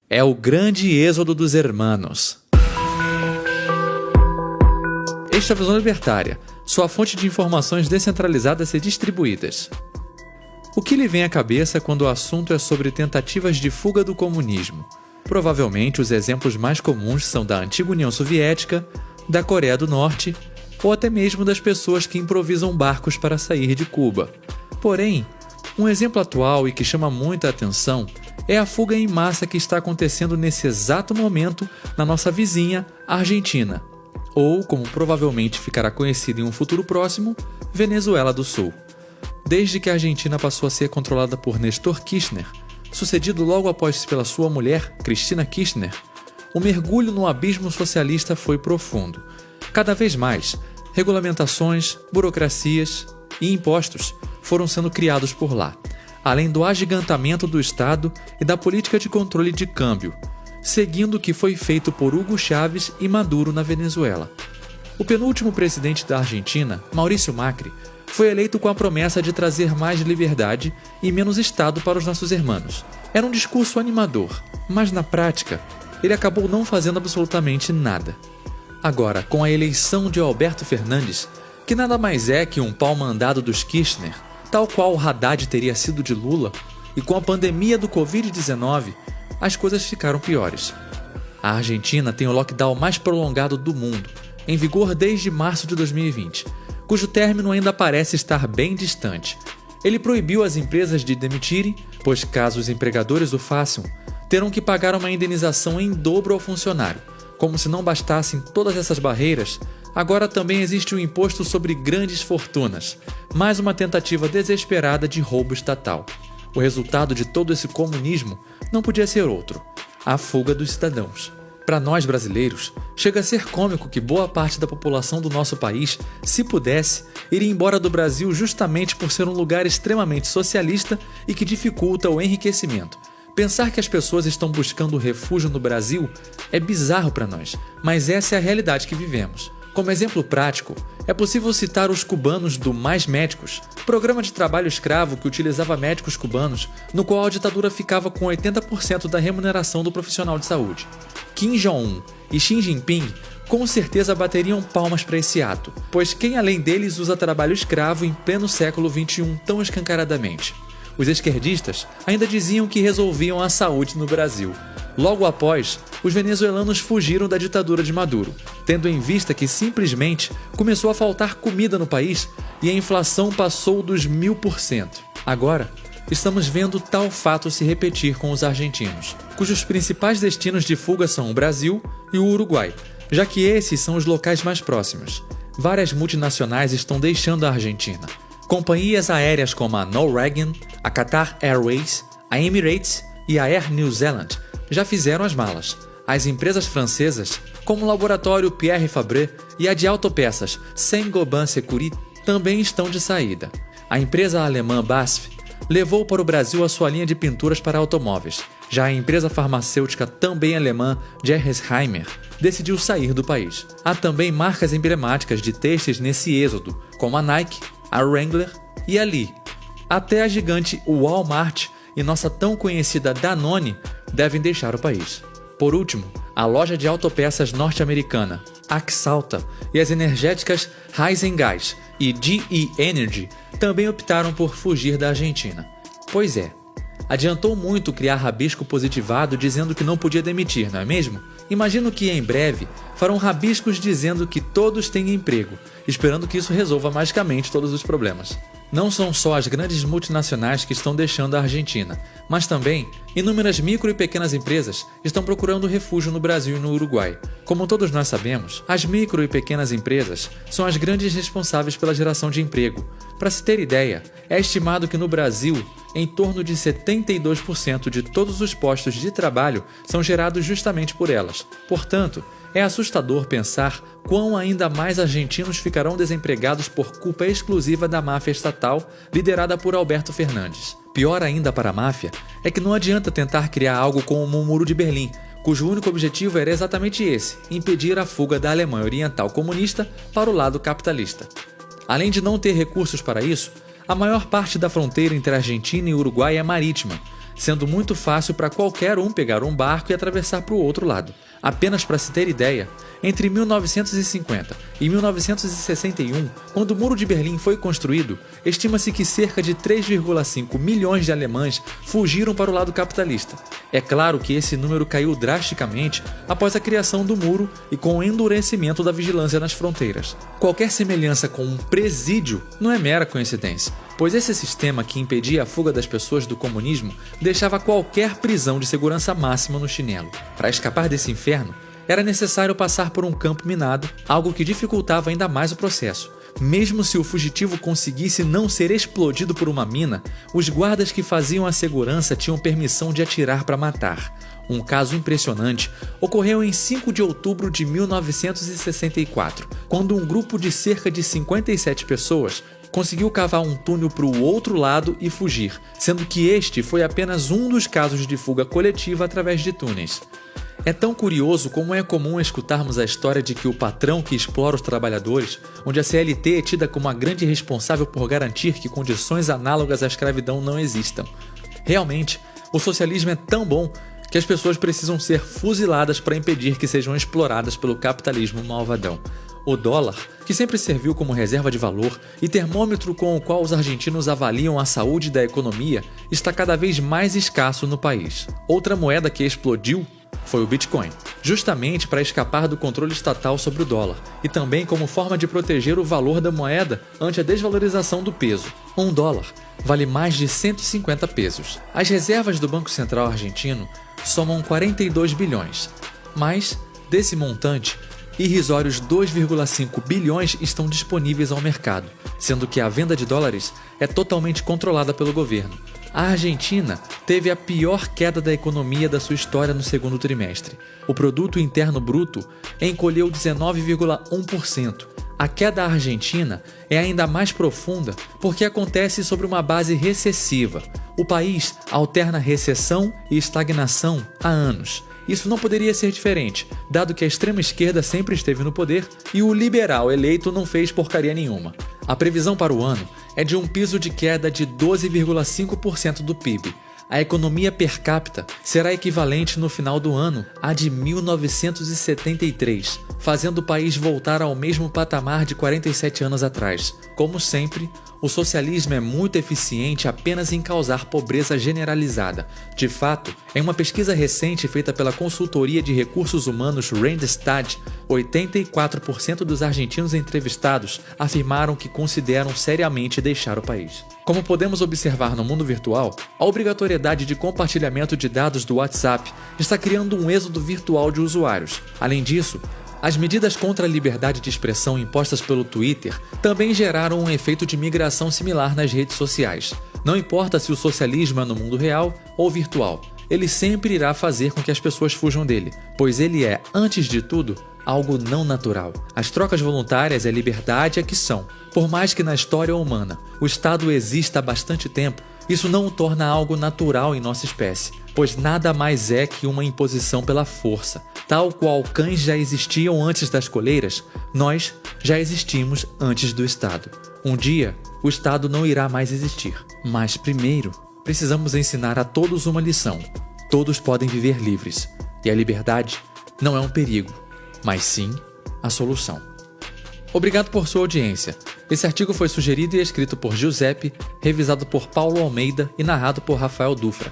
É o grande êxodo dos hermanos. Esta é a Visão Libertária, sua fonte de informações descentralizadas e distribuídas. O que lhe vem à cabeça quando o assunto é sobre tentativas de fuga do comunismo? Provavelmente os exemplos mais comuns são da antiga União Soviética, da Coreia do Norte ou até mesmo das pessoas que improvisam barcos para sair de Cuba. Porém, um exemplo atual e que chama muita atenção é a fuga em massa que está acontecendo nesse exato momento na nossa vizinha, Argentina, ou, como provavelmente ficará conhecido em um futuro próximo, Venezuela do Sul. Desde que a Argentina passou a ser controlada por Néstor Kirchner, sucedido logo após pela sua mulher, Cristina Kirchner, o mergulho no abismo socialista foi profundo. Cada vez mais, regulamentações, burocracias e impostos foram sendo criados por lá, além do agigantamento do Estado e da política de controle de câmbio, seguindo o que foi feito por Hugo Chávez e Maduro na Venezuela. O penúltimo presidente da Argentina, Maurício Macri, foi eleito com a promessa de trazer mais liberdade e menos Estado para os nossos irmãos. Era um discurso animador, mas na prática, ele acabou não fazendo absolutamente nada. Agora, com a eleição de Alberto Fernandes, que nada mais é que um pau-mandado dos Kirchner, tal qual o Haddad teria sido de Lula, e com a pandemia do Covid-19, as coisas ficaram piores. A Argentina tem o lockdown mais prolongado do mundo, em vigor desde março de 2020, cujo término ainda parece estar bem distante. Ele proibiu as empresas de demitirem, pois caso os empregadores o façam, terão que pagar uma indenização em dobro ao funcionário. Como se não bastassem todas essas barreiras, agora também existe um imposto sobre grandes fortunas, mais uma tentativa desesperada de roubo estatal. O resultado de todo esse comunismo não podia ser outro: a fuga dos cidadãos. Para nós brasileiros, chega a ser cômico que boa parte da população do nosso país, se pudesse, iria embora do Brasil justamente por ser um lugar extremamente socialista e que dificulta o enriquecimento. Pensar que as pessoas estão buscando refúgio no Brasil é bizarro para nós, mas essa é a realidade que vivemos. Como exemplo prático, é possível citar os cubanos do Mais Médicos, programa de trabalho escravo que utilizava médicos cubanos, no qual a ditadura ficava com 80% da remuneração do profissional de saúde. Kim Jong-un e Xi Jinping com certeza bateriam palmas para esse ato, pois quem além deles usa trabalho escravo em pleno século XXI tão escancaradamente? Os esquerdistas ainda diziam que resolviam a saúde no Brasil. Logo após, os venezuelanos fugiram da ditadura de Maduro, tendo em vista que simplesmente começou a faltar comida no país e a inflação passou dos 1000%. Agora, estamos vendo tal fato se repetir com os argentinos, cujos principais destinos de fuga são o Brasil e o Uruguai, já que esses são os locais mais próximos. Várias multinacionais estão deixando a Argentina. Companhias aéreas como a Norwegian, a Qatar Airways, a Emirates e a Air New Zealand já fizeram as malas. As empresas francesas, como o laboratório Pierre Fabre e a de autopeças Saint-Gobain Security, também estão de saída. A empresa alemã BASF levou para o Brasil a sua linha de pinturas para automóveis. Já a empresa farmacêutica também alemã Gerresheimer decidiu sair do país. Há também marcas emblemáticas de têxteis nesse êxodo, como a Nike, a Wrangler e a Lee. Até a gigante Walmart e nossa tão conhecida Danone devem deixar o país. Por último, a loja de autopeças norte-americana Axalta e as energéticas Raízen e GE Energy também optaram por fugir da Argentina. Pois é, adiantou muito criar rabisco positivado dizendo que não podia demitir, não é mesmo? Imagino que em breve farão rabiscos dizendo que todos têm emprego, esperando que isso resolva magicamente todos os problemas. Não são só as grandes multinacionais que estão deixando a Argentina, mas também inúmeras micro e pequenas empresas estão procurando refúgio no Brasil e no Uruguai. Como todos nós sabemos, as micro e pequenas empresas são as grandes responsáveis pela geração de emprego. Para se ter ideia, é estimado que no Brasil, em torno de 72% de todos os postos de trabalho são gerados justamente por elas. Portanto, é assustador pensar quão ainda mais argentinos ficarão desempregados por culpa exclusiva da máfia estatal liderada por Alberto Fernandes. Pior ainda para a máfia é que não adianta tentar criar algo como o Muro de Berlim, cujo único objetivo era exatamente esse: impedir a fuga da Alemanha Oriental comunista para o lado capitalista. Além de não ter recursos para isso, a maior parte da fronteira entre a Argentina e o Uruguai é marítima, sendo muito fácil para qualquer um pegar um barco e atravessar para o outro lado. Apenas para se ter ideia, entre 1950 e 1961, quando o Muro de Berlim foi construído, estima-se que cerca de 3,5 milhões de alemães fugiram para o lado capitalista. É claro que esse número caiu drasticamente após a criação do muro e com o endurecimento da vigilância nas fronteiras. Qualquer semelhança com um presídio não é mera coincidência, pois esse sistema que impedia a fuga das pessoas do comunismo deixava qualquer prisão de segurança máxima no chinelo. Para escapar desse inferno, era necessário passar por um campo minado, algo que dificultava ainda mais o processo. Mesmo se o fugitivo conseguisse não ser explodido por uma mina, os guardas que faziam a segurança tinham permissão de atirar para matar. Um caso impressionante ocorreu em 5 de outubro de 1964, quando um grupo de cerca de 57 pessoas conseguiu cavar um túnel para o outro lado e fugir, sendo que este foi apenas um dos casos de fuga coletiva através de túneis. É tão curioso como é comum escutarmos a história de que o patrão que explora os trabalhadores, onde a CLT é tida como a grande responsável por garantir que condições análogas à escravidão não existam. Realmente, o socialismo é tão bom que as pessoas precisam ser fuziladas para impedir que sejam exploradas pelo capitalismo malvadão. O dólar, que sempre serviu como reserva de valor e termômetro com o qual os argentinos avaliam a saúde da economia, está cada vez mais escasso no país. Outra moeda que explodiu foi o Bitcoin, justamente para escapar do controle estatal sobre o dólar e também como forma de proteger o valor da moeda ante a desvalorização do peso. $1 vale mais de 150 pesos. As reservas do Banco Central argentino somam 42 bilhões, mas, desse montante, irrisórios 2,5 bilhões estão disponíveis ao mercado, sendo que a venda de dólares é totalmente controlada pelo governo. A Argentina teve a pior queda da economia da sua história no segundo trimestre. O produto interno bruto encolheu 19,1%. A queda argentina é ainda mais profunda porque acontece sobre uma base recessiva. O país alterna recessão e estagnação há anos. Isso não poderia ser diferente, dado que a extrema-esquerda sempre esteve no poder e o liberal eleito não fez porcaria nenhuma. A previsão para o ano é de um piso de queda de 12,5% do PIB. A economia per capita será equivalente no final do ano à de 1973, fazendo o país voltar ao mesmo patamar de 47 anos atrás. Como sempre, o socialismo é muito eficiente apenas em causar pobreza generalizada. De fato, em uma pesquisa recente feita pela consultoria de recursos humanos Randstad, 84% dos argentinos entrevistados afirmaram que consideram seriamente deixar o país. Como podemos observar no mundo virtual, a obrigatoriedade de compartilhamento de dados do WhatsApp está criando um êxodo virtual de usuários. Além disso, as medidas contra a liberdade de expressão impostas pelo Twitter também geraram um efeito de migração similar nas redes sociais. Não importa se o socialismo é no mundo real ou virtual, ele sempre irá fazer com que as pessoas fujam dele, pois ele é, antes de tudo, algo não natural. As trocas voluntárias e a liberdade é que são. Por mais que na história humana o Estado exista há bastante tempo, isso não o torna algo natural em nossa espécie, pois nada mais é que uma imposição pela força. Tal qual cães já existiam antes das coleiras, nós já existimos antes do Estado. Um dia, o Estado não irá mais existir. Mas primeiro, precisamos ensinar a todos uma lição. Todos podem viver livres. E a liberdade não é um perigo, mas sim a solução. Obrigado por sua audiência. Esse artigo foi sugerido e escrito por Giuseppe, revisado por Paulo Almeida e narrado por Rafael Dufra.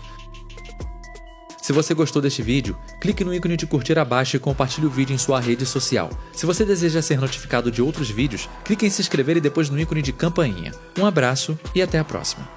Se você gostou deste vídeo, clique no ícone de curtir abaixo e compartilhe o vídeo em sua rede social. Se você deseja ser notificado de outros vídeos, clique em se inscrever e depois no ícone de campainha. Um abraço e até a próxima.